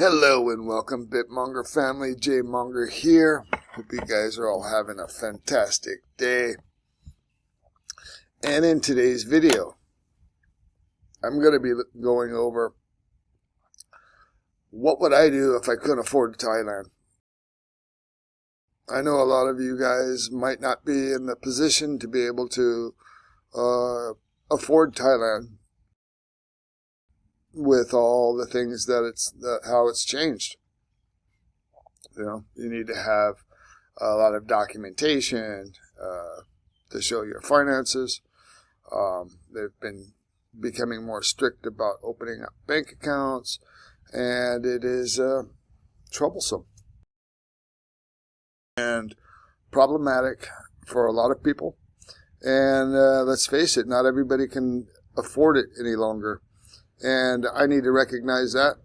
Hello and welcome, BitMonger family. Monger here. Hope you guys are all having a fantastic day. And in today's video, I'm going to be going over what would I do if I couldn't afford Thailand. I know a lot of you guys might not be in the position to be able to afford Thailand with all the things how it's changed. You know, you need to have a lot of documentation to show your finances. They've been becoming more strict about opening up bank accounts, and it is troublesome and problematic for a lot of people. And let's face it, not everybody can afford it any longer. And I need to recognize that.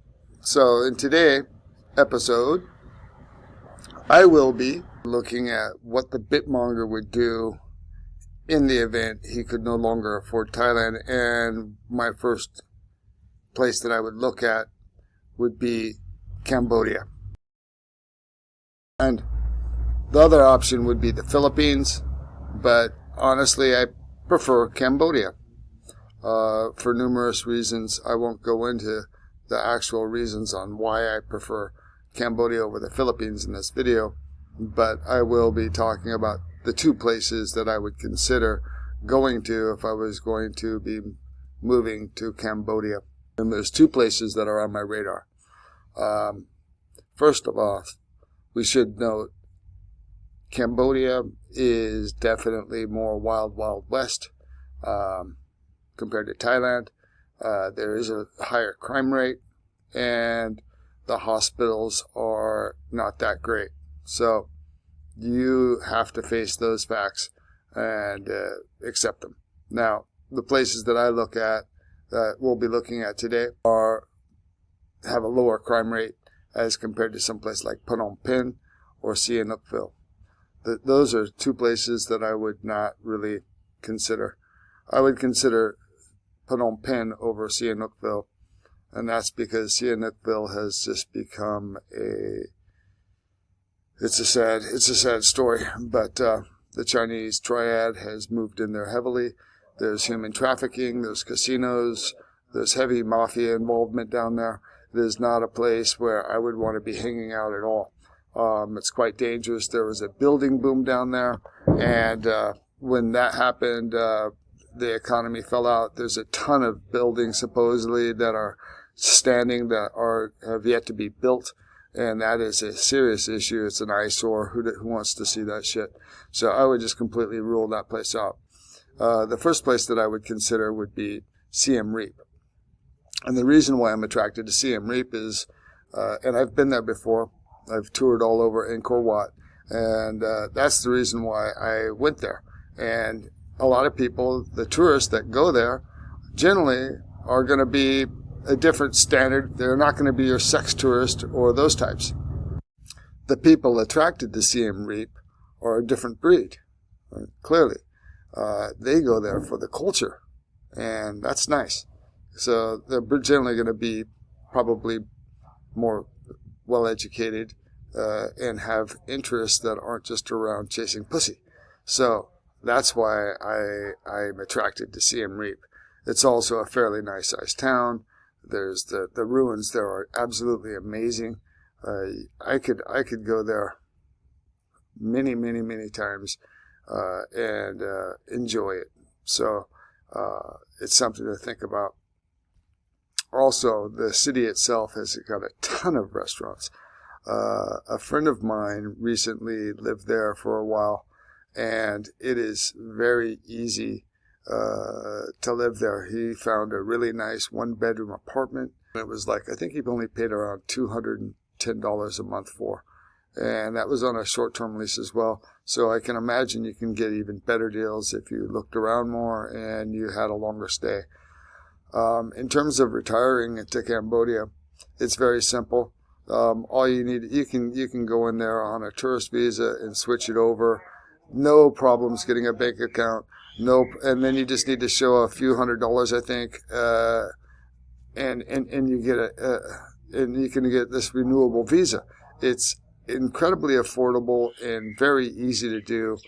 So in today's episode, I will be looking at what the BitMonger would do in the event he could no longer afford Thailand. And my first place that I would look at would be Cambodia. And the other option would be the Philippines. But honestly, I prefer Cambodia. For numerous reasons. I won't go into the actual reasons on why I prefer Cambodia over the Philippines in this video, but I will be talking about the two places that I would consider going to if I was going to be moving to Cambodia. And there's two places that are on my radar. First of all, we should note Cambodia is definitely more wild, wild west. Compared to Thailand, there is a higher crime rate, and the hospitals are not that great. So you have to face those facts and accept them. Now, the places that I look at, that we'll be looking at today, have a lower crime rate as compared to some place like Phnom Penh or Sihanoukville. Those are two places that I would not really consider. I would consider Phnom Penh over Sihanoukville, and that's because Sihanoukville has just become it's a sad story, but the Chinese triad has moved in there heavily. There's human trafficking, there's casinos, there's heavy mafia involvement down there. It is not a place where I would want to be hanging out at all. It's quite dangerous. There was a building boom down there, and when that happened, the economy fell out. There's a ton of buildings supposedly that are standing that have yet to be built, and that is a serious issue. It's an eyesore. Who wants to see that shit? So I would just completely rule that place out. The first place that I would consider would be Siem Reap. And the reason why I'm attracted to Siem Reap is, and I've been there before, I've toured all over Angkor Wat, and that's the reason why I went there. And a lot of people, the tourists that go there, generally are going to be a different standard. They're not going to be your sex tourist or those types. The people attracted to Siem Reap are a different breed, right? Clearly. They go there for the culture, and that's nice. So they're generally going to be probably more well-educated and have interests that aren't just around chasing pussy. So that's why I'm attracted to Siem Reap. It's also a fairly nice sized town. There's the ruins there are absolutely amazing. I could go there many, many, many times and enjoy it. So it's something to think about. Also, the city itself has got a ton of restaurants. A friend of mine recently lived there for a while, and it is very easy to live there. He found a really nice one-bedroom apartment. It was like, I think he only paid around $210 a month for. And that was on a short-term lease as well. So I can imagine you can get even better deals if you looked around more and you had a longer stay. In terms of retiring to Cambodia, it's very simple. All you need, you can go in there on a tourist visa and switch it over. No problems getting a bank account. And then you just need to show a few $100s, I think, and you get and you can get this renewable visa. It's incredibly affordable and very easy to do.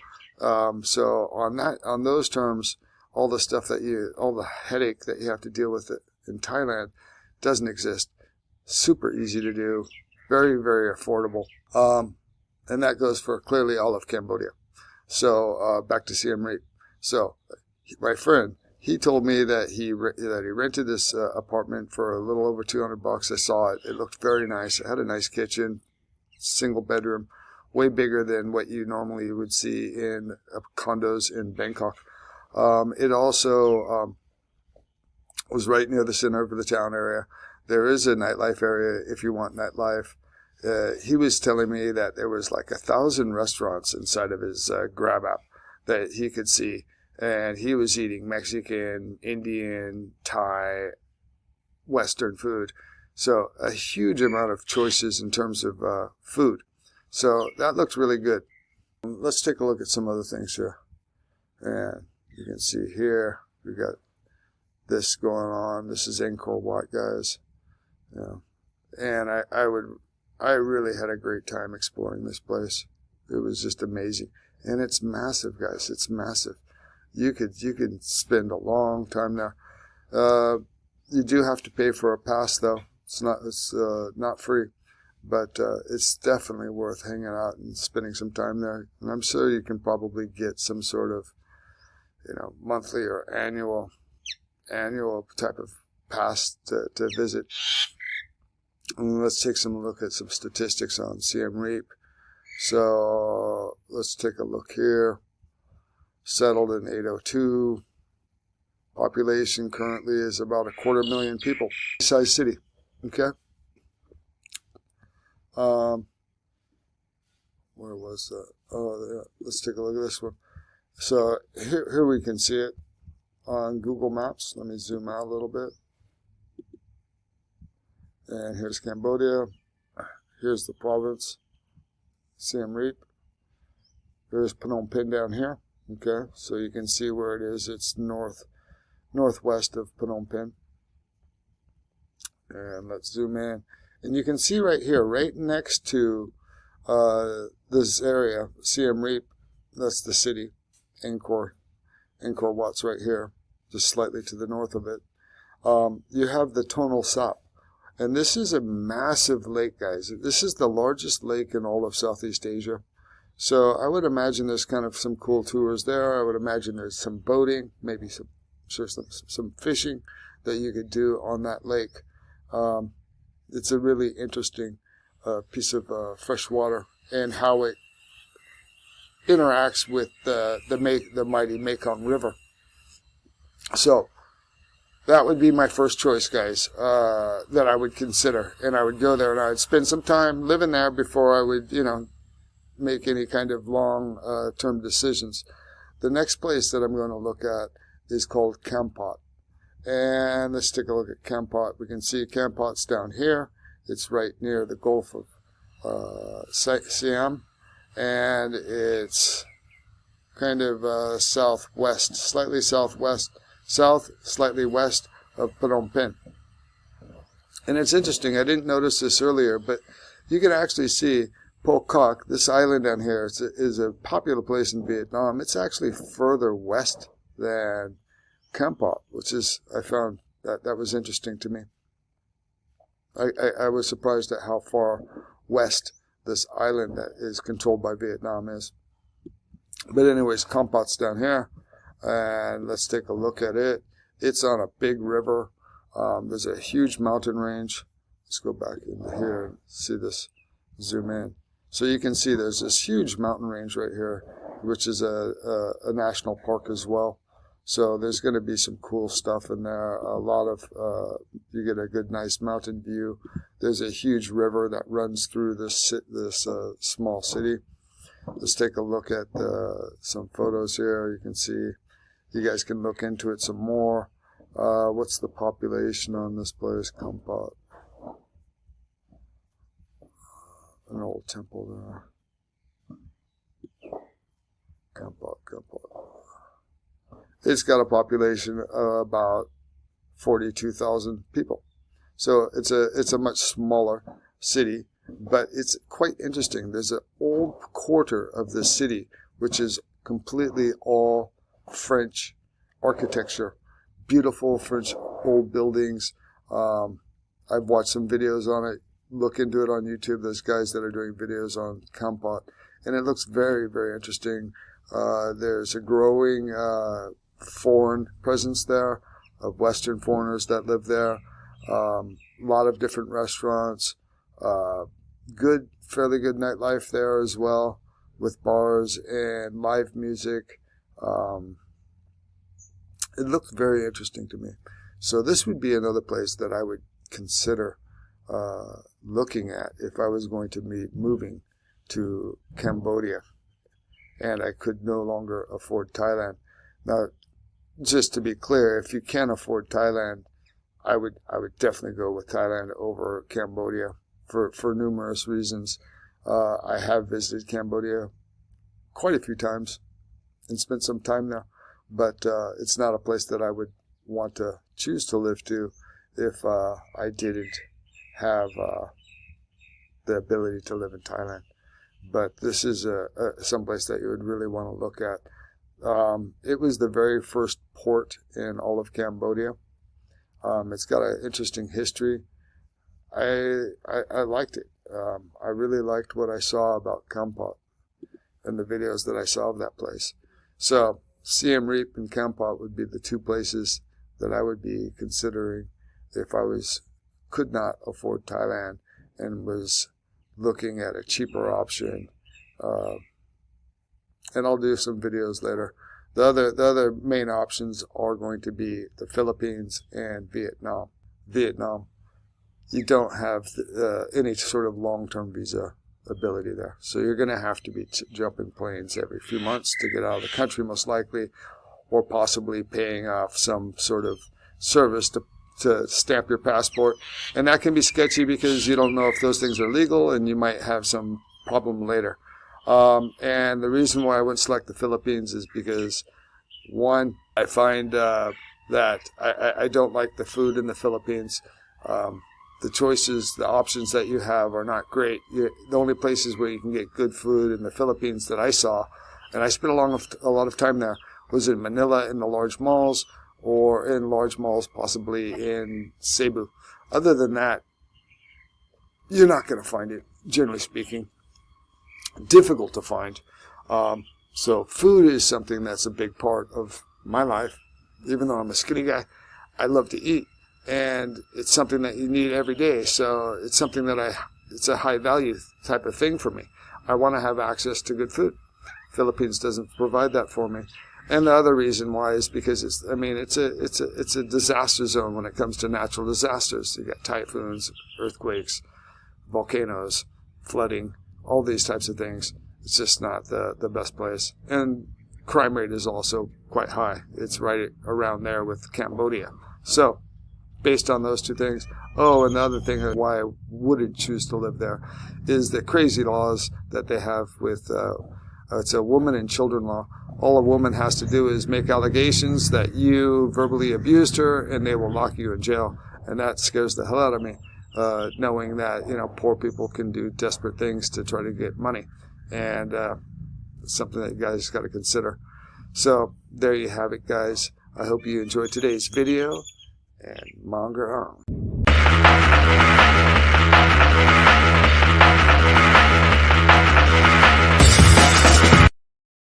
So on those terms, all the headache that you have to deal with it in Thailand doesn't exist. Super easy to do, very, very affordable. And that goes for clearly all of Cambodia. So back to Siem Reap. So my friend, he told me that he rented this apartment for a little over $200. I saw it. It looked very nice. It had a nice kitchen, single bedroom, way bigger than what you normally would see in condos in Bangkok. It also was right near the center of the town area. There is a nightlife area if you want nightlife. He was telling me that there was like 1,000 restaurants inside of his Grab app that he could see. And he was eating Mexican, Indian, Thai, Western food. So a huge amount of choices in terms of food. So that looks really good. Let's take a look at some other things here. And you can see here, we got this going on. This is Angkor Wat, guys. Yeah. And I really had a great time exploring this place. It was just amazing. And it's massive, guys. It's massive. You could spend a long time there. You do have to pay for a pass, though. It's not free, but it's definitely worth hanging out and spending some time there. And I'm sure you can probably get some sort of, monthly or annual type of pass to visit. And let's take some look at some statistics on Siem Reap. So let's take a look here. Settled in 802. Population currently is about 250,000 people. Size city. Okay. Where was that? Oh, yeah. Let's take a look at this one. So here we can see it on Google Maps. Let me zoom out a little bit. And here's Cambodia. Here's the province, Siem Reap. There's Phnom Penh down here. Okay, so you can see where it is. It's northwest of Phnom Penh. And let's zoom in. And you can see right here, right next to this area, Siem Reap, that's the city, Angkor Wat's right here, just slightly to the north of it. You have the Tonle Sap. And this is a massive lake, guys. This is the largest lake in all of Southeast Asia. So I would imagine there's kind of some cool tours there. I would imagine there's some boating, maybe some fishing that you could do on that lake. It's a really interesting piece of fresh water and how it interacts with the mighty Mekong River. So that would be my first choice, guys, that I would consider. And I would go there and I would spend some time living there before I would, make any kind of long-term decisions. The next place that I'm going to look at is called Kampot. And let's take a look at Kampot. We can see Kampot's down here. It's right near the Gulf of Siam. And it's kind of southwest, slightly southwest, slightly west of Phnom Penh. And it's interesting, I didn't notice this earlier, but you can actually see Po Koc, this island down here, is a popular place in Vietnam. It's actually further west than Kampot, which is, I found that was interesting to me. I was surprised at how far west this island that is controlled by Vietnam is. But anyways, Kampot's down here, and let's take a look at it. It's on a big river. There's a huge mountain range. Let's go back into here and see this, zoom in. So you can see there's this huge mountain range right here, which is a national park as well. So there's going to be some cool stuff in there. A lot of, you get a good, nice mountain view. There's a huge river that runs through this small city. Let's take a look at some photos here. You can see, you guys can look into it some more. What's the population on this place? Kampot. An old temple there. Kampot. It's got a population of about 42,000 people. So it's a much smaller city, but it's quite interesting. There's an old quarter of the city which is completely all French architecture, beautiful French old buildings. I've watched some videos on it. Look into it on YouTube. There's guys that are doing videos on Expat, and it looks very, very interesting. There's a growing foreign presence there of Western foreigners that live there. A lot of different restaurants. Fairly good nightlife there as well, with bars and live music. It looked very interesting to me. So this would be another place that I would consider looking at if I was going to be moving to Cambodia and I could no longer afford Thailand. Now, just to be clear, if you can afford Thailand, I would definitely go with Thailand over Cambodia for numerous reasons. I have visited Cambodia quite a few times and spent some time there, but it's not a place that I would want to choose to live to if I didn't have the ability to live in Thailand. But this is someplace that you would really want to look at. It was the very first port in all of Cambodia. It's got an interesting history. I liked it. I really liked what I saw about Campat and the videos that I saw of that place. So Siem Reap and Campat would be the two places that I would be considering if I could not afford Thailand and was looking at a cheaper option. And I'll do some videos later. The other main options are going to be the Philippines and Vietnam. Vietnam, you don't have any sort of long-term visa ability there. So you're going to have to be jumping planes every few months to get out of the country, most likely, or possibly paying off some sort of service to stamp your passport. And that can be sketchy because you don't know if those things are legal and you might have some problem later. And the reason why I wouldn't select the Philippines is because, one, I find that I don't like the food in the Philippines. The choices, the options that you have are not great. The only places where you can get good food in the Philippines that I saw, and I spent a lot of time there, was in Manila in the large malls, or in large malls possibly in Cebu. Other than that, you're not going to find it, generally speaking. Difficult to find. So food is something that's a big part of my life. Even though I'm a skinny guy, I love to eat. And it's something that you need every day. So it's something that it's a high value type of thing for me. I want to have access to good food. Philippines doesn't provide that for me. And the other reason why is because it's a disaster zone when it comes to natural disasters. You got typhoons, earthquakes, volcanoes, flooding, all these types of things. It's just not the best place. And crime rate is also quite high. It's right around there with Cambodia. So based on those two things. Oh, and the other thing why I wouldn't choose to live there is the crazy laws that they have with, it's a woman and children law. All a woman has to do is make allegations that you verbally abused her, and they will lock you in jail. And that scares the hell out of me, knowing that, poor people can do desperate things to try to get money. And it's something that you guys got to consider. So there you have it, guys. I hope you enjoyed today's video. And monger on.